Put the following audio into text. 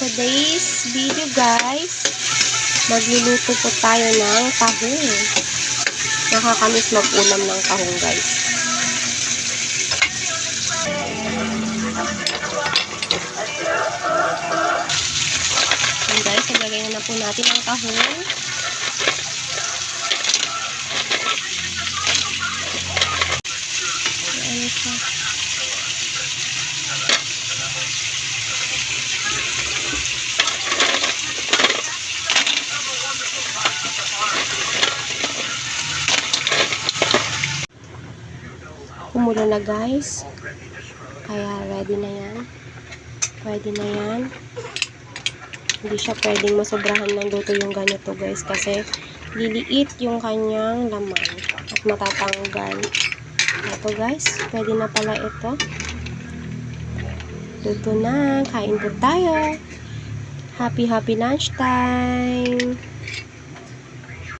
today's video guys, magluluto po tayo ng tahong. Nakakamiss mag-ulam ng tahong guys. And guys, ilagay na po natin ang tahong. Ayan siya. Kumulo na guys, kaya ready na yan, hindi siya pwedeng masobrahan ng luto yung ganito guys, kasi liliit yung kanyang laman at matatanggal. Ito guys, pwede na pala ito, luto na, kain po tayo. Happy lunch time.